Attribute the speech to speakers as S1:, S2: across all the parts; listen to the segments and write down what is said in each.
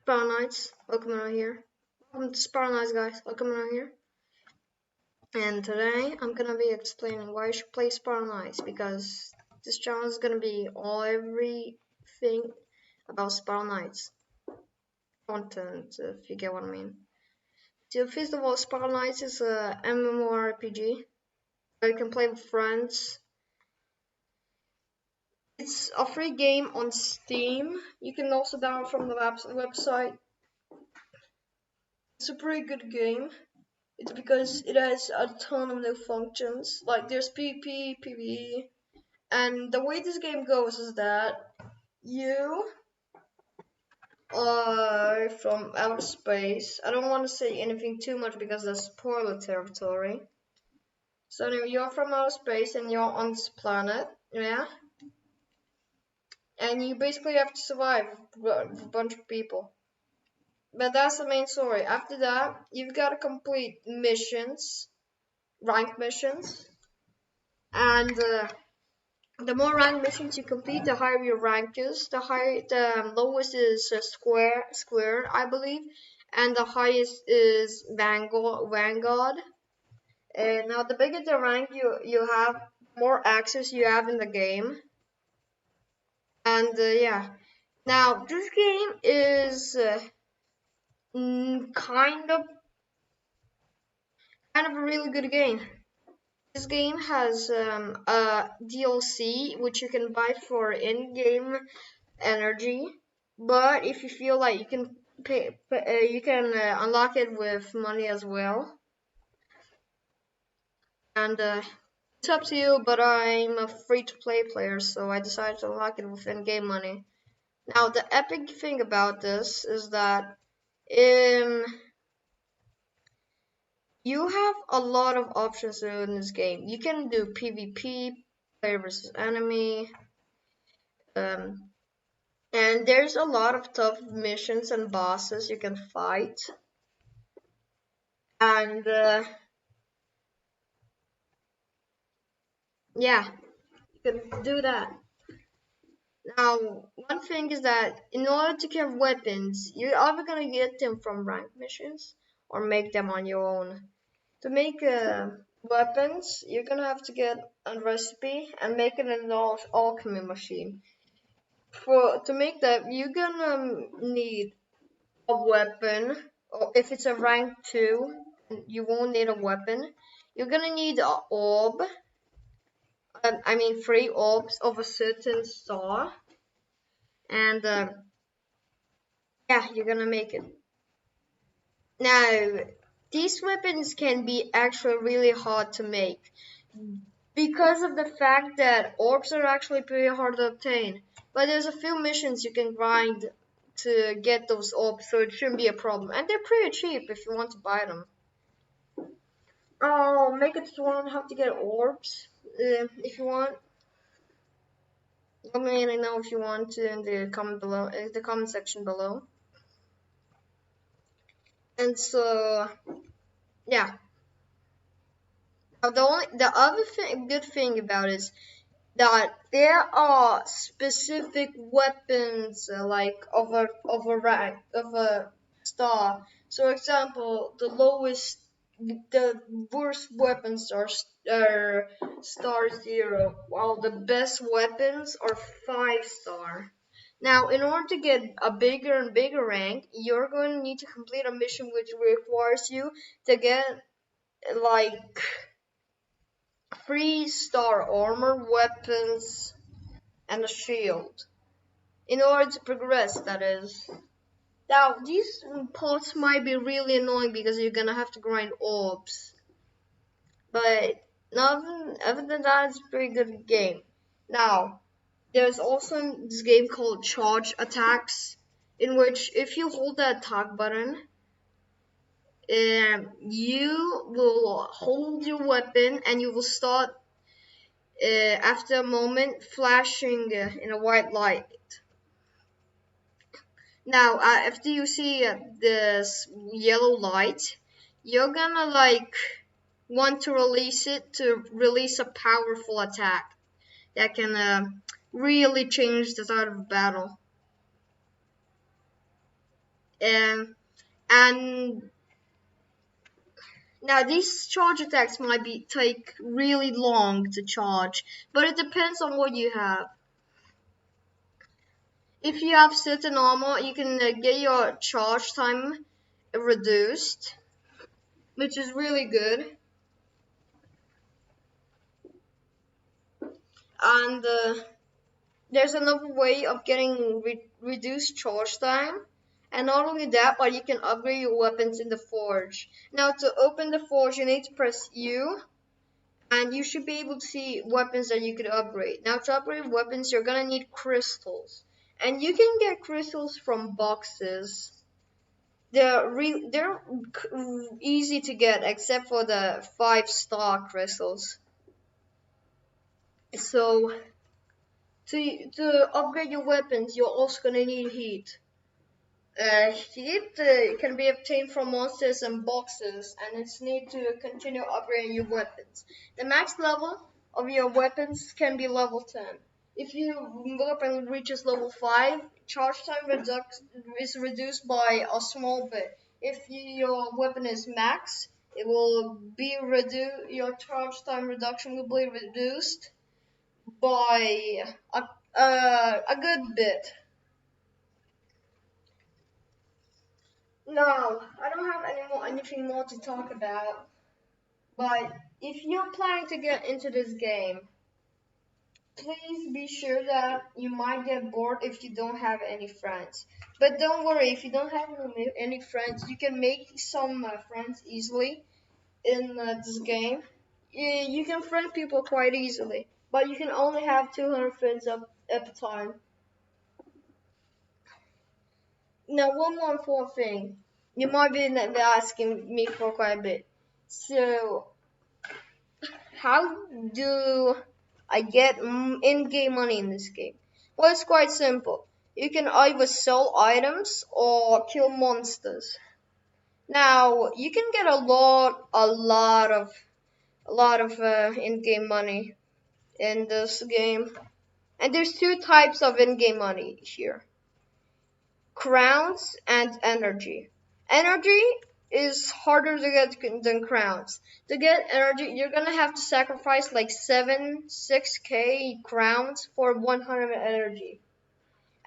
S1: Sparrow Knights, welcome around here. Welcome to Sparrow Knights, guys. Welcome around here. And today I'm gonna be explaining why you should play Sparrow Knights, because this channel is gonna be everything about Sparrow Knights content, if you get what I mean. So first of all, Sparrow Knights is a MMORPG where you can play with friends. It's a free game on Steam. You can also download from the website. It's a pretty good game. It's because it has a ton of new functions. Like there's PvP, PvE, and the way this game goes is that you are from outer space. I don't want to say anything too much because that's spoiler territory. So anyway, you're from outer space and you're on this planet, yeah? And you basically have to survive with a bunch of people. But that's the main story. After that, you've got to complete missions, rank missions, and the more rank missions you complete, the higher your rank is. The lowest is square, I believe, and the highest is Vanguard. And now, the bigger the rank you have, more access you have in the game. And yeah, now this game is kind of a really good game. This game has a DLC which you can buy for in-game energy, but if you feel like you can you can unlock it with money as well. And it's up to you, but I'm a free-to-play player, so I decided to unlock it with in-game money. Now, the epic thing about this is that you have a lot of options in this game. You can do PvP, player versus enemy, and there's a lot of tough missions and bosses you can fight. And yeah, you can do that. Now, one thing is that in order to get weapons, you're either gonna get them from ranked missions or make them on your own. To make weapons, you're gonna have to get a recipe and make it in an alchemy machine. To make that, you're gonna need a weapon, or if it's a rank 2, you won't need a weapon. You're gonna need an orb. I mean 3 orbs of a certain star. And yeah, you're gonna make it. Now, these weapons can be actually really hard to make because of the fact that orbs are actually pretty hard to obtain. But there's a few missions you can grind to get those orbs, so it shouldn't be a problem. And they're pretty cheap if you want to buy them. I'll make a tutorial on how to get orbs if you want. Let me know if you want to in the comment section below. And so, yeah. Now the other good thing about it is that there are specific weapons like of a rank of a star. So, example, the worst weapons are star 0, while the best weapons are 5-star. Now, in order to get a bigger and bigger rank, you're going to need to complete a mission which requires you to get like 3-star armor, weapons, and a shield. In order to progress, that is. Now, these parts might be really annoying because you're gonna have to grind orbs. But other than that, it's a pretty good game. Now, there's also this game called Charge Attacks, in which if you hold the attack button, you will hold your weapon and you will start after a moment flashing in a white light. Now, after you see this yellow light, you're gonna like want to release it to release a powerful attack that can really change the start of battle. And now these charge attacks might take really long to charge, but it depends on what you have. If you have certain armor, you can get your charge time reduced, which is really good. And there's another way of getting reduced charge time. And not only that, but you can upgrade your weapons in the forge. Now to open the forge, you need to press U. And you should be able to see weapons that you could upgrade. Now to upgrade weapons, you're gonna need crystals. And you can get crystals from boxes. They're easy to get except for the 5-star crystals. So to upgrade your weapons, you're also gonna need heat. Heat can be obtained from monsters and boxes, and it's need to continue upgrading your weapons. The max level of your weapons can be level 10. If your weapon reaches level 5, charge time is reduced by a small bit. If your weapon is max, it will be reduced. Your charge time reduction will be reduced by a good bit. No, I don't have anything more to talk about. But if you're planning to get into this game, please be sure that you might get bored if you don't have any friends. But don't worry, if you don't have any friends, you can make some friends easily in this game. You can friend people quite easily, but you can only have 200 friends at a time. Now, one more important thing. You might be asking me for quite a bit. So, how do I get in-game money in this game? Well, it's quite simple. You can either sell items or kill monsters. Now, you can get a lot of in-game money in this game. And there's 2 types of in-game money here. Crowns and energy. Energy is harder to get than crowns. To get energy, you're gonna have to sacrifice like 6k crowns for 100 energy.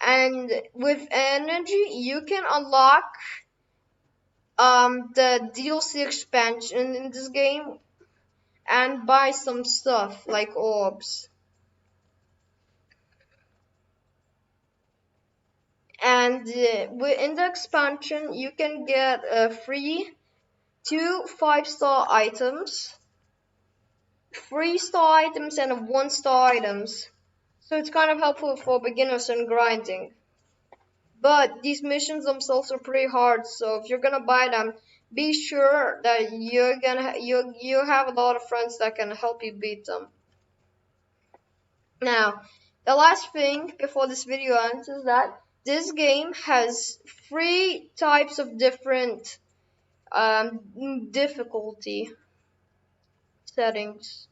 S1: And with energy, you can unlock the DLC expansion in this game and buy some stuff like orbs. And in the expansion, you can get free 2 5-star items, 3-star items, and 1-star items. So it's kind of helpful for beginners and grinding. But these missions themselves are pretty hard, so if you're gonna buy them, be sure that you have a lot of friends that can help you beat them. Now, the last thing before this video ends is that this game has 3 types of different difficulty settings.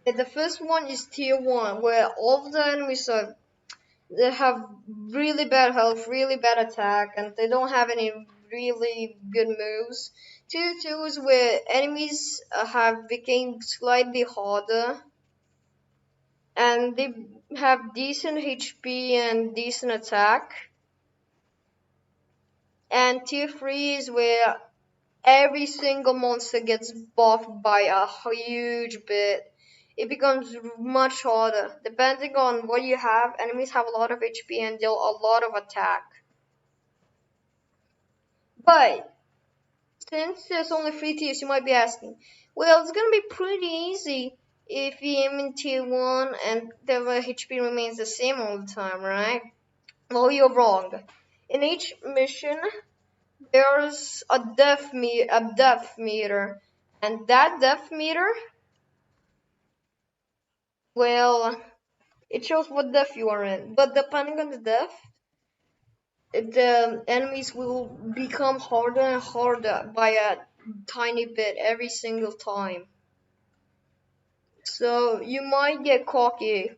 S1: The first one is tier 1, where all of the enemies they have really bad health, really bad attack, and they don't have any really good moves. Tier 2 is where enemies have become slightly harder, and they have decent HP and decent attack. And tier 3 is where every single monster gets buffed by a huge bit. It becomes much harder. Depending on what you have, enemies have a lot of HP and deal a lot of attack. But since there's only 3 tiers, you might be asking, well, it's gonna be pretty easy if you aim in tier 1 and the HP remains the same all the time, right? Well, you're wrong. In each mission, there's a death meter, and that death meter, well, it shows what depth you are in. But depending on the depth, the enemies will become harder and harder by a tiny bit every single time. So you might get cocky.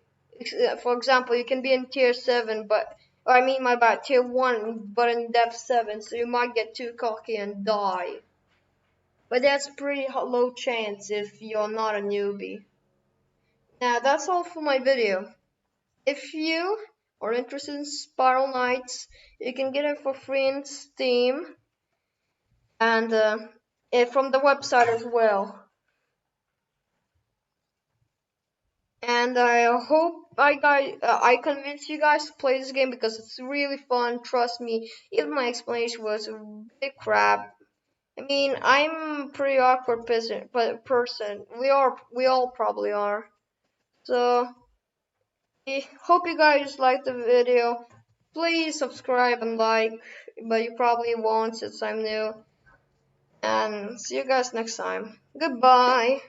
S1: For example, you can be in tier 7, but I mean, my bad, tier 1, but in depth 7, so you might get too cocky and die. But that's pretty low chance if you're not a newbie. Now, that's all for my video. If you are interested in Spiral Knights, you can get it for free in Steam and from the website as well. And I hope I convinced you guys to play this game because it's really fun. Trust me, even my explanation was big crap. I mean, I'm a pretty awkward person. We all probably are. So, I hope you guys liked the video. Please subscribe and like, but you probably won't since I'm new. And see you guys next time. Goodbye.